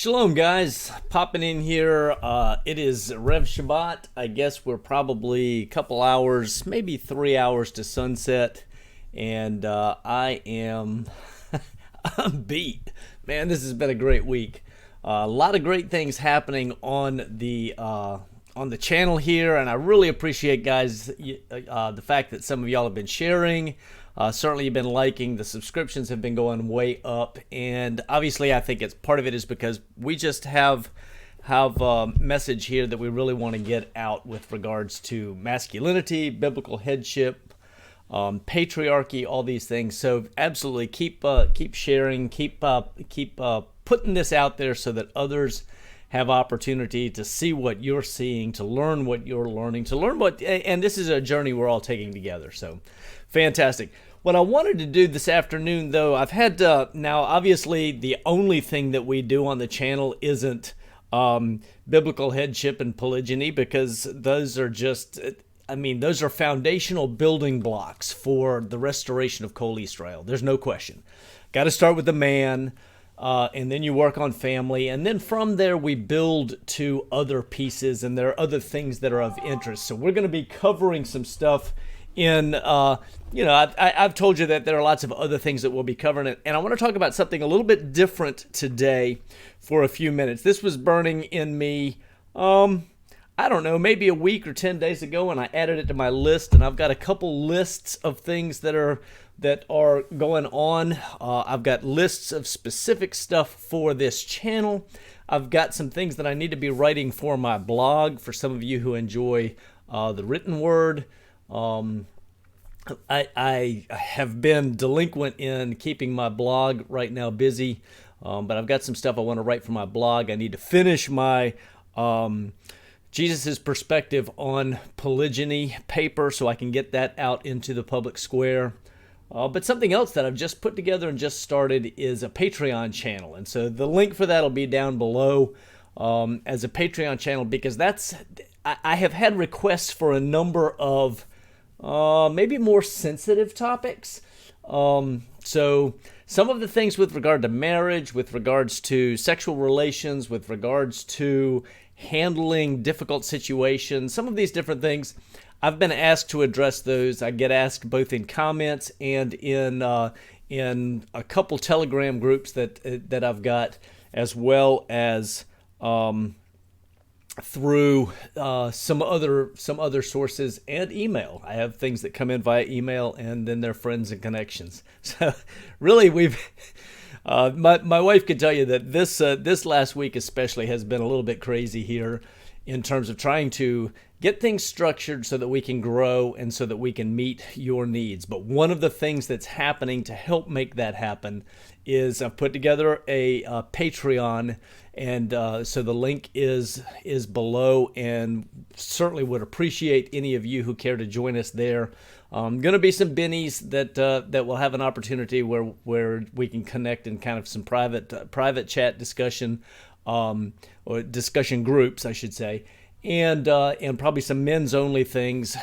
Shalom, guys. Popping in here. It is Rev Shabbat. I guess we're probably a couple hours, maybe 3 hours to sunset, and I am I'm beat. Man, this has been a great week. A lot of great things happening on the channel here, and I really appreciate, guys, the fact that some of y'all have been sharing. Certainly you've been liking. The subscriptions have been going way up, and obviously I think it's part of it is because we just have a message here that we really want to get out with regards to masculinity, biblical headship, patriarchy, all these things. So absolutely keep sharing, keep putting this out there so that others have opportunity to see what you're seeing, to learn what you're learning, to learn what, and this is a journey we're all taking together. So fantastic. What I wanted to do this afternoon, though, I've had now obviously the only thing that we do on the channel isn't biblical headship and polygyny, because those are just, those are foundational building blocks for the restoration of Kol Israel. There's no question. Got to start with the man. And then you work on family, and then from there we build to other pieces, and there are other things that are of interest. So we're going to be covering some stuff in, I've told you that there are lots of other things that we'll be covering, and I want to talk about something a little bit different today for a few minutes. This was burning in me, I don't know, maybe a week or 10 days ago, and I added it to my list, and I've got a couple lists of things that are going on. I've got lists of specific stuff for this channel. I've got some things that I need to be writing for my blog for some of you who enjoy the written word. I have been delinquent in keeping my blog right now busy, but I've got some stuff I want to write for my blog. I need to finish my Jesus' perspective on polygyny paper so I can get that out into the public square. But something else that I've just put together and just started is a Patreon channel. And so the link for that will be down below as a Patreon channel, because I have had requests for a number of maybe more sensitive topics. So some of the things with regard to marriage, with regards to sexual relations, with regards to handling difficult situations, some of these different things, I've been asked to address those. I get asked both in comments and in a couple Telegram groups that I've got, as well as through some other sources and email. I have things that come in via email, and then their friends and connections. So really, we've my wife could tell you that this last week especially has been a little bit crazy here in terms of trying to get things structured so that we can grow and so that we can meet your needs. But one of the things that's happening to help make that happen is I've put together a Patreon, and so the link is below, and certainly would appreciate any of you who care to join us there. Going to be some bennies that will have an opportunity where we can connect in kind of some private chat discussion, or discussion groups, I should say, and probably some men's only things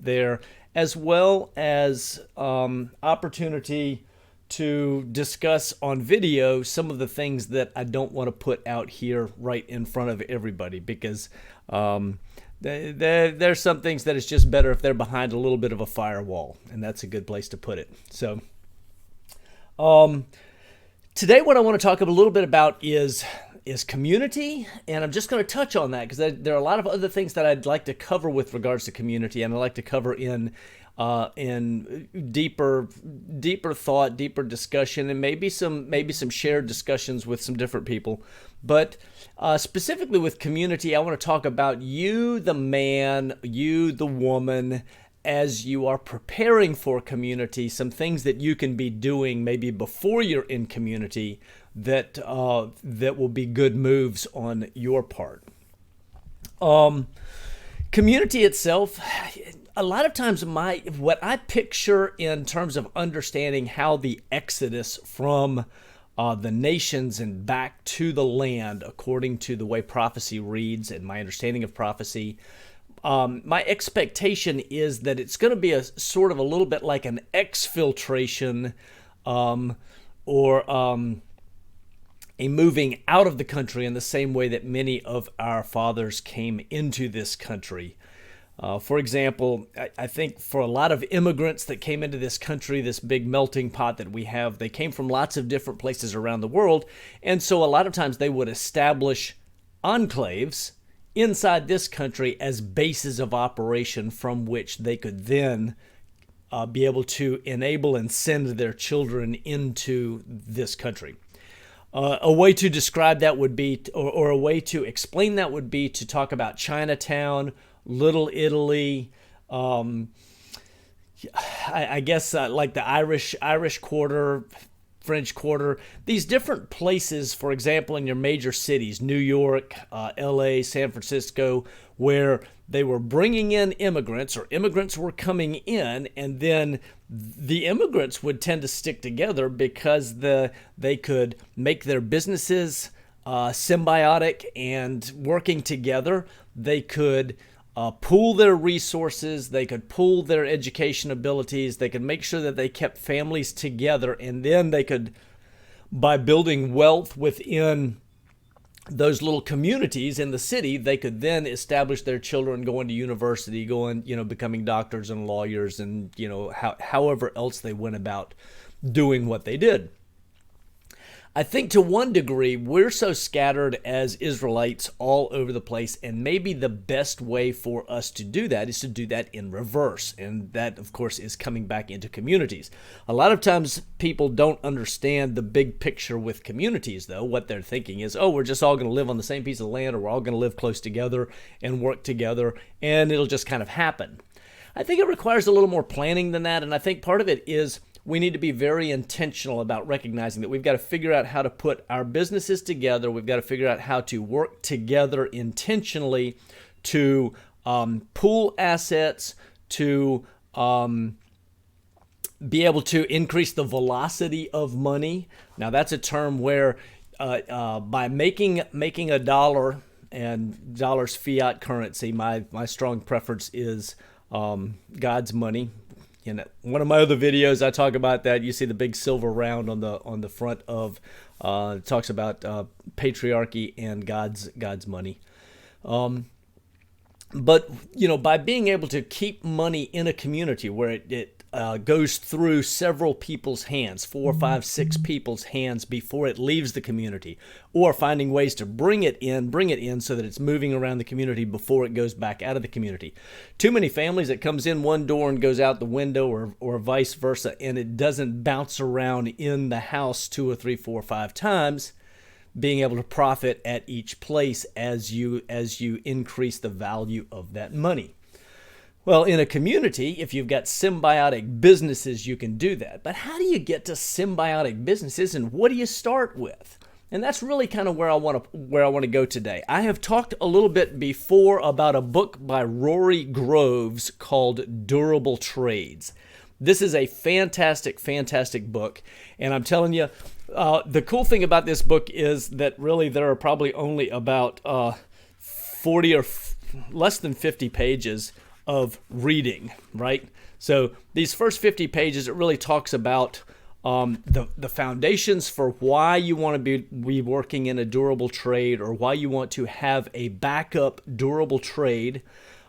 there, as well as opportunity to discuss on video some of the things that I don't want to put out here right in front of everybody, because there's some things that it's just better if they're behind a little bit of a firewall, and that's a good place to put it. So today what I want to talk a little bit about is community, and I'm just going to touch on that because there are a lot of other things that I'd like to cover with regards to community, and I'd like to cover in deeper thought, deeper discussion, and maybe some shared discussions with some different people. But specifically with community, I want to talk about you, the man, you, the woman, as you are preparing for community, some things that you can be doing maybe before you're in community that will be good moves on your part. Community itself, a lot of times what I picture in terms of understanding how the exodus from the nations and back to the land, according to the way prophecy reads and my understanding of prophecy, my expectation is that it's going to be a sort of a little bit like an exfiltration, or a moving out of the country in the same way that many of our fathers came into this country. For example, I think for a lot of immigrants that came into this country, this big melting pot that we have, they came from lots of different places around the world. And so a lot of times they would establish enclaves inside this country as bases of operation from which they could then be able to enable and send their children into this country. A way to describe that would be, or a way to explain that would be to talk about Chinatown, Little Italy, I guess like the Irish Quarter, French Quarter, these different places, for example, in your major cities, New York, LA, San Francisco, where they were bringing in immigrants or immigrants were coming in, and then the immigrants would tend to stick together because they could make their businesses symbiotic and working together. They could pool their resources, they could pool their education abilities, they could make sure that they kept families together, and then they could, by building wealth within those little communities in the city, they could then establish their children going to university, becoming doctors and lawyers, and, however else they went about doing what they did. I think to one degree, we're so scattered as Israelites all over the place, and maybe the best way for us to do that is to do that in reverse. And that, of course, is coming back into communities. A lot of times people don't understand the big picture with communities, though. What they're thinking is, we're just all going to live on the same piece of land, or we're all going to live close together and work together, and it'll just kind of happen. I think it requires a little more planning than that, and I think part of it is we need to be very intentional about recognizing that we've got to figure out how to put our businesses together. We've got to figure out how to work together intentionally to pool assets, to be able to increase the velocity of money. Now, that's a term where by making a dollar, and dollar's fiat currency, my strong preference is God's money. In one of my other videos, I talk about that. You see the big silver round on the front of it talks about patriarchy and God's money. But by being able to keep money in a community where it goes through several people's hands, 4, 5, 6 people's hands before it leaves the community, or finding ways to bring it in so that it's moving around the community before it goes back out of the community. Too many families, it comes in one door and goes out the window, or vice versa, and it doesn't bounce around in the house 2 or 3, 4, 5 times, being able to profit at each place as you increase the value of that money. Well, in a community, if you've got symbiotic businesses, you can do that. But how do you get to symbiotic businesses, and what do you start with? And that's really kind of where I want to go today. I have talked a little bit before about a book by Rory Groves called Durable Trades. This is a fantastic, fantastic book, and I'm telling you, the cool thing about this book is that really there are probably only about 40 or less than 50 pages of reading, right? So these first 50 pages, it really talks about the foundations for why you want to be working in a durable trade, or why you want to have a backup durable trade,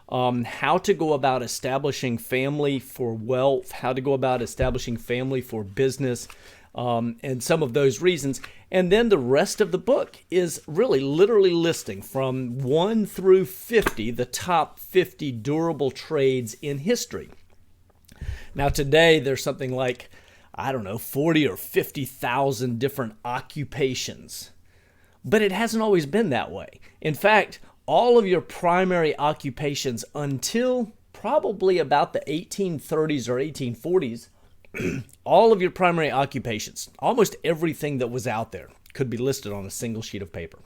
how to go about establishing family for wealth, how to go about establishing family for business, and some of those reasons. And then the rest of the book is really literally listing from 1 through 50, the top 50 durable trades in history. Now today there's something like, 40 or 50,000 different occupations. But it hasn't always been that way. In fact, all of your primary occupations until probably about the 1830s or 1840s, all of your primary occupations, almost everything that was out there, could be listed on a single sheet of paper.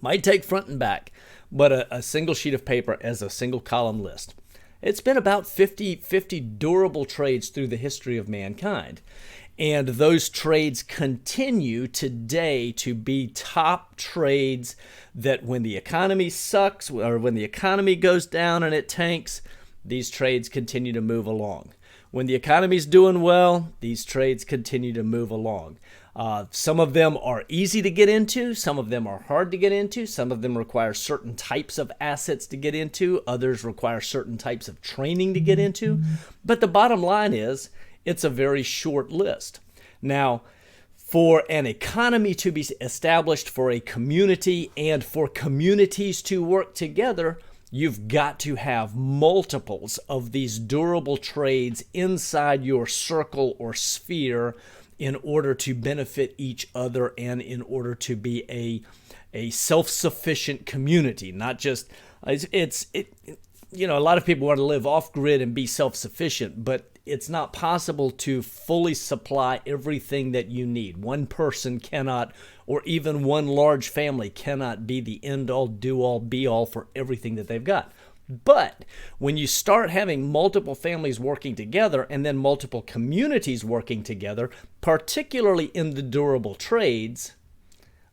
Might take front and back, but a single sheet of paper as a single column list. It's been about 50 durable trades through the history of mankind. And those trades continue today to be top trades that when the economy sucks, or when the economy goes down and it tanks, these trades continue to move along. When the economy's doing well, these trades continue to move along. Some of them are easy to get into. Some of them are hard to get into. Some of them require certain types of assets to get into. Others require certain types of training to get into. But the bottom line is, it's a very short list. Now, for an economy to be established, for a community, and for communities to work together, you've got to have multiples of these durable trades inside your circle or sphere in order to benefit each other and in order to be a self-sufficient community. Not just, you know, a lot of people want to live off-grid and be self-sufficient, but it's not possible to fully supply everything that you need. One person cannot, or even one large family cannot be the end-all, do-all, be-all for everything that they've got. But when you start having multiple families working together and then multiple communities working together, particularly in the durable trades,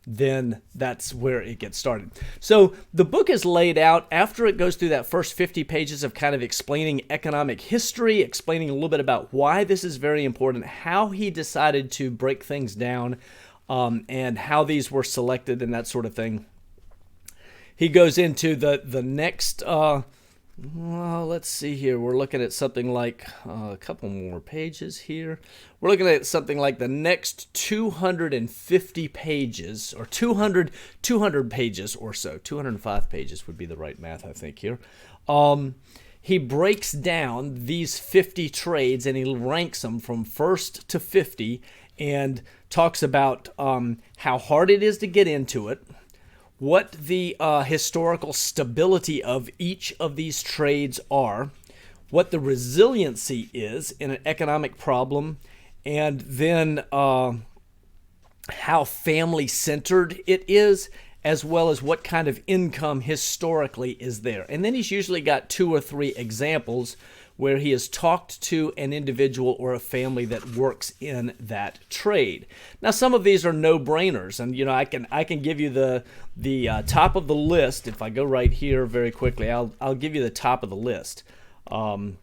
then that's where it gets started. So the book is laid out after it goes through that first 50 pages of kind of explaining economic history, explaining a little bit about why this is very important, how he decided to break things down, and how these were selected and that sort of thing. He goes into the next, well, let's see here. We're looking at something like a couple more pages here. We're looking at something like the next 250 pages, or 200 pages or so. 205 pages would be the right math, I think, here. He breaks down these 50 trades and he ranks them from first to 50 and talks about how hard it is to get into it, what the historical stability of each of these trades are, what the resiliency is in an economic problem, and then how family-centered it is, as well as what kind of income historically is there. And then he's usually got 2 or 3 examples where he has talked to an individual or a family that works in that trade. Now, some of these are no-brainers, and you know I can give you the top of the list. If I go right here very quickly, I'll give you the top of the list. For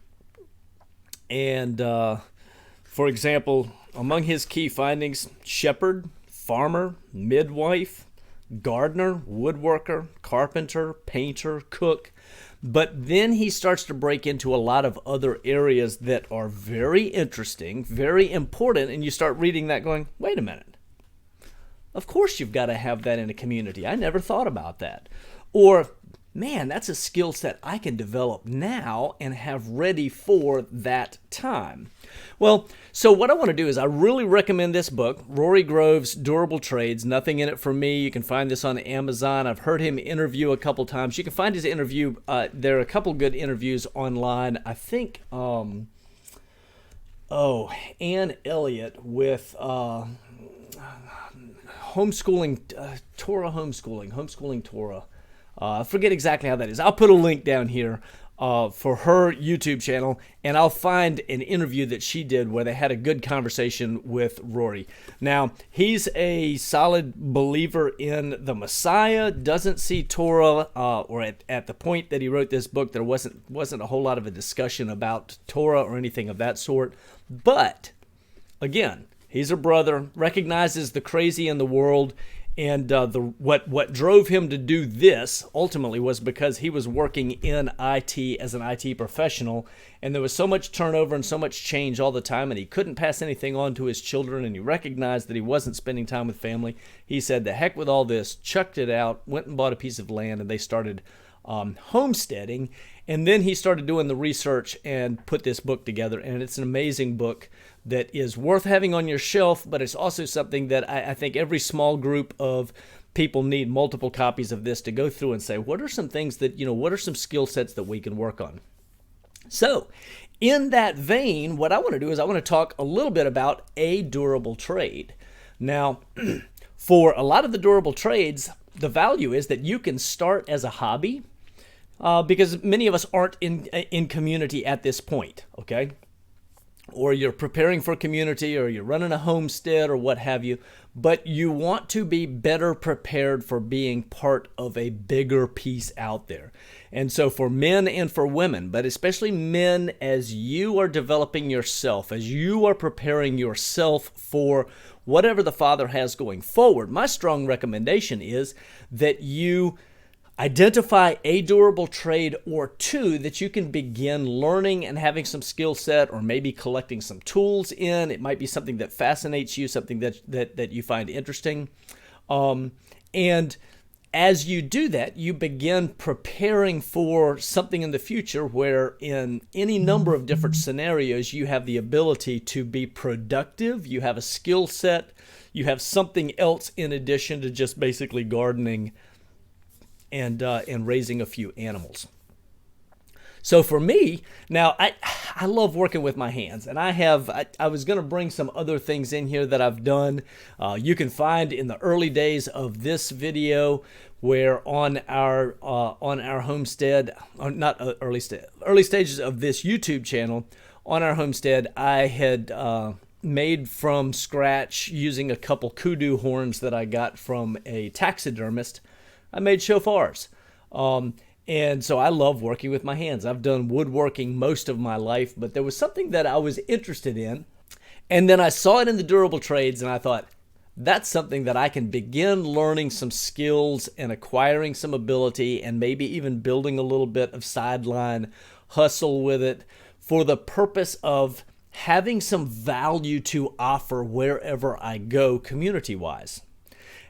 example, among his key findings: shepherd, farmer, midwife, gardener, woodworker, carpenter, painter, cook. But then he starts to break into a lot of other areas that are very interesting, very important, and you start reading that going, wait a minute. Of course you've got to have that in a community. I never thought about that. Or, man, that's a skill set I can develop now and have ready for that time. Well, so what I want to do is I really recommend this book, Rory Groves' Durable Trades, Nothing in It for Me. You can find this on Amazon. I've heard him interview a couple times. You can find his interview. There are a couple good interviews online. I think, Ann Elliott with homeschooling, homeschooling Torah. I forget exactly how that is. I'll put a link down here for her YouTube channel, and I'll find an interview that she did where they had a good conversation with Rory. Now, he's a solid believer in the Messiah, doesn't see Torah, or at the point that he wrote this book, there wasn't a whole lot of a discussion about Torah or anything of that sort. But, again, he's a brother, recognizes the crazy in the world. And what drove him to do this ultimately was because he was working in IT as an IT professional, and there was so much turnover and so much change all the time, and he couldn't pass anything on to his children, and he recognized that he wasn't spending time with family. He said, the heck with all this, chucked it out, went and bought a piece of land, and they started homesteading. And then he started doing the research and put this book together, and it's an amazing book that is worth having on your shelf, but it's also something that I think every small group of people need multiple copies of this to go through and say, what are some things that, what are some skill sets that we can work on? So, in that vein, what I want to do is I want to talk a little bit about a durable trade. Now, for a lot of the durable trades, the value is that you can start as a hobby, because many of us aren't in community at this point, okay? or you're preparing for community, or you're running a homestead, or what have you, but you want to be better prepared for being part of a bigger piece out there. And so for men and for women, but especially men, as you are developing yourself, as you are preparing yourself for whatever the Father has going forward, my strong recommendation is that you identify a durable trade or two that you can begin learning and having some skill set, or maybe collecting some tools in. It might be something that fascinates you, something that you find interesting. And as you do that, you begin preparing for something in the future where in any number of different scenarios, you have the ability to be productive, you have a skill set, you have something else in addition to just basically gardening and raising a few animals. So for me, now I love working with my hands, and I was going to bring some other things in here that I've done. You can find in the early days of this video, where on our homestead, not early stages of this YouTube channel, on our homestead, I had made from scratch using a couple kudu horns that I got from a taxidermist. I made shofars. And so I love working with my hands. I've done woodworking most of my life, but there was something that I was interested in. And then I saw it in the durable trades, and I thought, that's something that I can begin learning some skills and acquiring some ability, and maybe even building a little bit of sideline hustle with it for the purpose of having some value to offer wherever I go community-wise.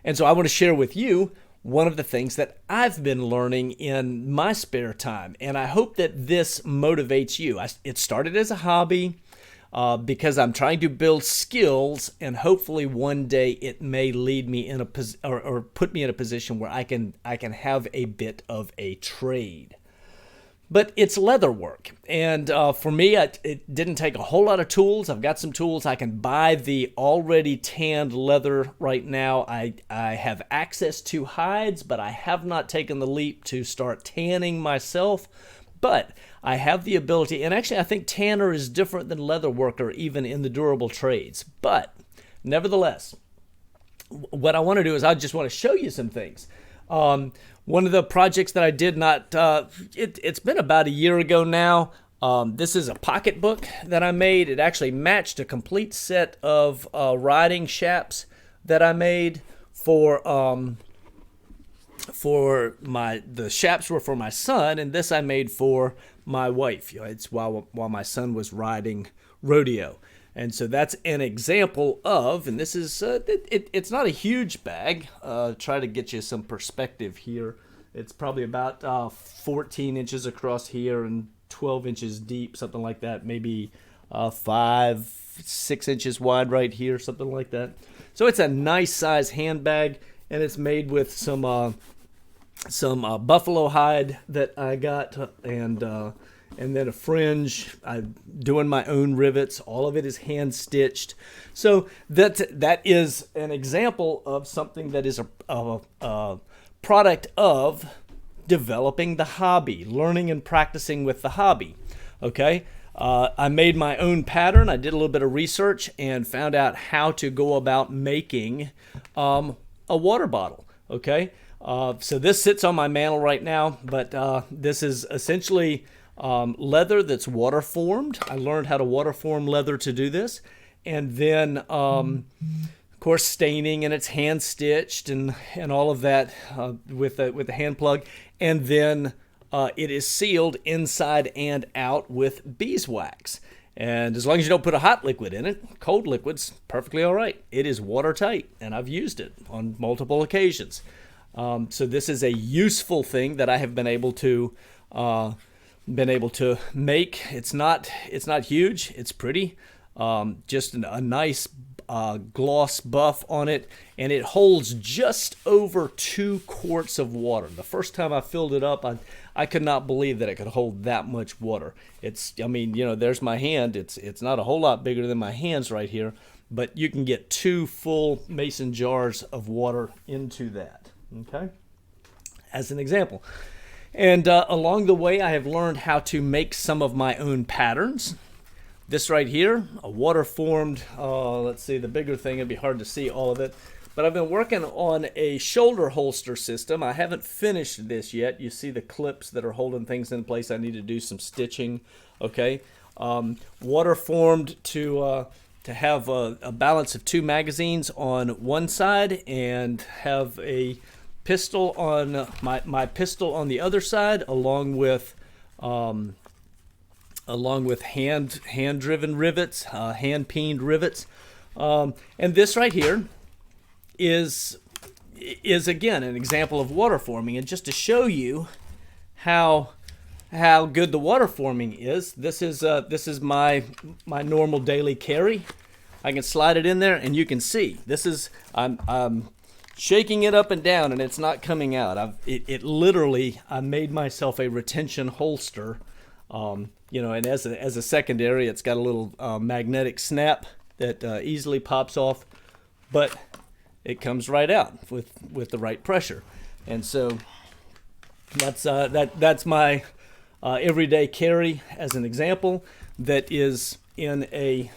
And so I want to share with you one of the things that I've been learning in my spare time, and I hope that this motivates you. It started as a hobby because I'm trying to build skills, and hopefully one day it may lead me in or put me in a position where I can have a bit of a trade. But it's leather work, and for me, it didn't take a whole lot of tools. I've got some tools. I can buy the already tanned leather right now. I have access to hides, but I have not taken the leap to start tanning myself. But I have the ability, and actually I think tanner is different than leather worker even in the durable trades. But nevertheless, what I want to do is I just want to show you some things. One of the projects that I did it's been about a year ago now. This is a pocketbook that I made. It actually matched a complete set of riding chaps that I made for the chaps were for my son, and this I made for my wife. It's while my son was riding rodeo. And so that's an example of, and this is, it's not a huge bag. Try to get you some perspective here. It's probably about 14 inches across here and 12 inches deep, something like that. Maybe 5-6 inches wide right here, something like that. So it's a nice size handbag, and it's made with some buffalo hide that I got, and then a fringe. I'm doing my own rivets. All of it is hand stitched. So that is an example of something that is a product of developing the hobby, learning and practicing with the hobby. Okay. I made my own pattern. I did a little bit of research and found out how to go about making a water bottle. Okay. So this sits on my mantle right now, but this is essentially leather that's water formed. I learned how to water form leather to do this, and then of course staining, and it's hand stitched and all of that with the hand plug, and then it is sealed inside and out with beeswax. And as long as you don't put a hot liquid in it, cold liquid's perfectly all right. It is watertight, and I've used it on multiple occasions. So this is a useful thing that I have been able to make. It's not huge. It's pretty. Just a nice gloss buff on it, and it holds just over 2 quarts of water. The first time I filled it up, I could not believe that it could hold that much water. There's my hand. It's not a whole lot bigger than my hands right here, but you can get 2 full mason jars of water into that. Okay, as an example. And along the way, I have learned how to make some of my own patterns. This right here, a water formed, let's see, the bigger thing, it'd be hard to see all of it. But I've been working on a shoulder holster system. I haven't finished this yet. You see the clips that are holding things in place. I need to do some stitching, okay? Water formed to have a balance of 2 magazines on one side and have a pistol on my pistol on the other side, along with hand driven rivets, hand peened rivets, and this right here is again an example of water forming. And just to show you how good the water forming is, this is my normal daily carry. I can slide it in there and you can see this is I'm shaking it up and down and it's not coming out. It literally, I made myself a retention holster, and as a secondary, it's got a little magnetic snap that easily pops off, but it comes right out with the right pressure. And so that's my everyday carry as an example, that is in a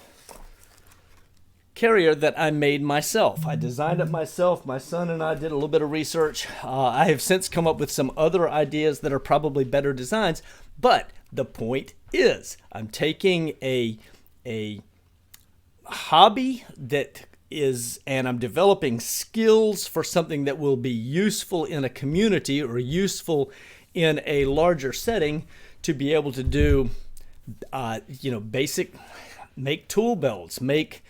carrier that I made myself. I designed it myself. My son and I did a little bit of research. I have since come up with some other ideas that are probably better designs, but the point is I'm taking a hobby that is, and I'm developing skills for something that will be useful in a community or useful in a larger setting, to be able to do, basic, make tool belts, make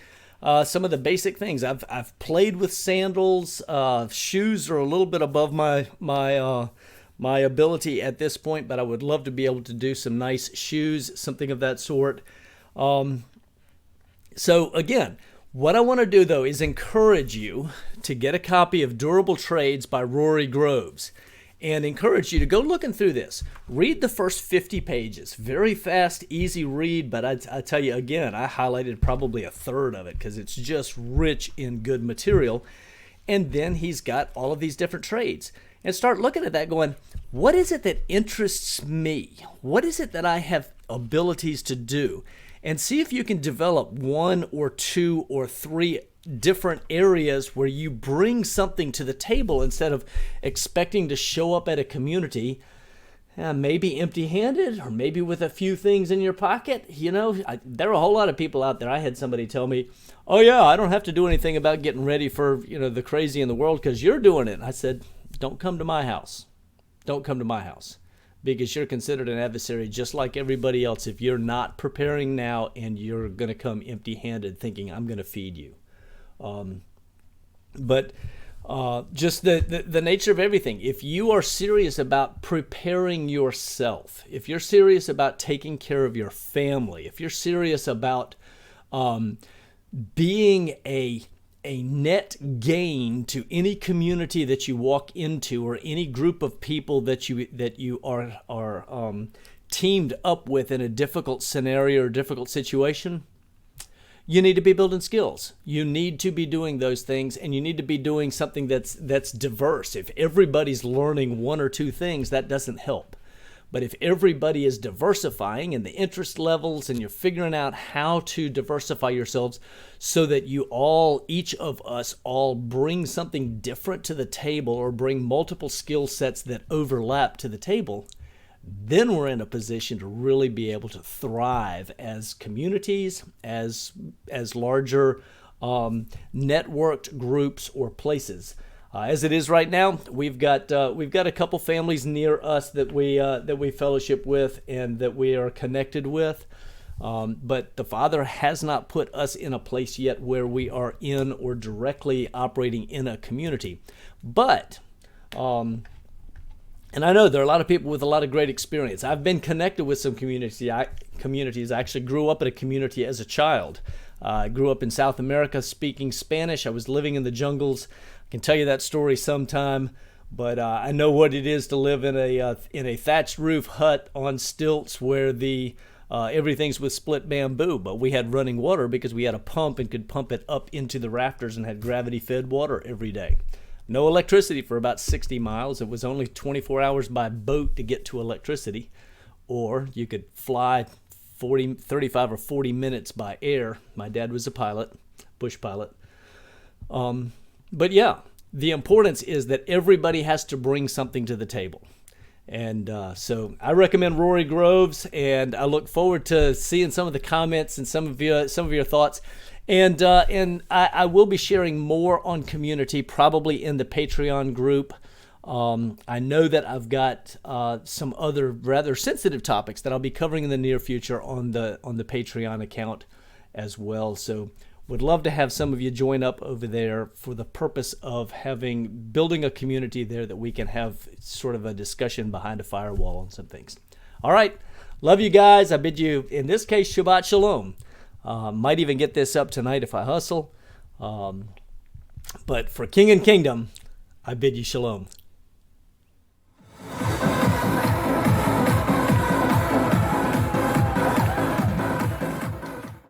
some of the basic things. I've played with sandals. Shoes are a little bit above my ability at this point, but I would love to be able to do some nice shoes, something of that sort. So again, what I want to do though is encourage you to get a copy of Durable Trades by Rory Groves, and encourage you to go looking through this. Read the first 50 pages. Very fast, easy read, but I tell you again, I highlighted probably a third of it because it's just rich in good material. And then he's got all of these different trades. And start looking at that going, what is it that interests me? What is it that I have abilities to do? And see if you can develop 1 or 2 or 3 different areas where you bring something to the table instead of expecting to show up at a community maybe empty-handed or maybe with a few things in your pocket. There are a whole lot of people out there. I had somebody tell me, oh yeah, I don't have to do anything about getting ready for the crazy in the world because you're doing it. And I said, don't come to my house. Don't come to my house, because you're considered an adversary just like everybody else if you're not preparing now and you're going to come empty-handed thinking I'm going to feed you. But just the nature of everything. If you are serious about preparing yourself, if you're serious about taking care of your family, if you're serious about being a net gain to any community that you walk into or any group of people that you are teamed up with in a difficult scenario or difficult situation, you need to be building skills. You need to be doing those things, and you need to be doing something that's diverse. If everybody's learning 1 or 2 things, that doesn't help. But if everybody is diversifying in the interest levels and you're figuring out how to diversify yourselves so that each of us all bring something different to the table or bring multiple skill sets that overlap to the table, then we're in a position to really be able to thrive as communities, as larger networked groups or places. As it is right now, we've got a couple families near us that we fellowship with and that we are connected with. But the Father has not put us in a place yet where we are in or directly operating in a community. But and I know there are a lot of people with a lot of great experience. I've been connected with some communities. I actually grew up in a community as a child. I grew up in South America speaking Spanish. I was living in the jungles. I can tell you that story sometime, but I know what it is to live in a thatched roof hut on stilts where everything's with split bamboo. But we had running water because we had a pump and could pump it up into the rafters and had gravity-fed water every day. No electricity for about 60 miles. It was only 24 hours by boat to get to electricity. Or you could fly 35 or 40 minutes by air. My dad was a pilot, bush pilot. But yeah, the importance is that everybody has to bring something to the table. And so I recommend Rory Groves, and I look forward to seeing some of the comments and some of your thoughts. And I will be sharing more on community, probably in the Patreon group. I know that I've got some other rather sensitive topics that I'll be covering in the near future on the Patreon account as well. So would love to have some of you join up over there for the purpose of building a community there that we can have sort of a discussion behind a firewall on some things. All right. Love you guys. I bid you, in this case, Shabbat Shalom. Might even get this up tonight if I hustle. But for King and Kingdom, I bid you Shalom.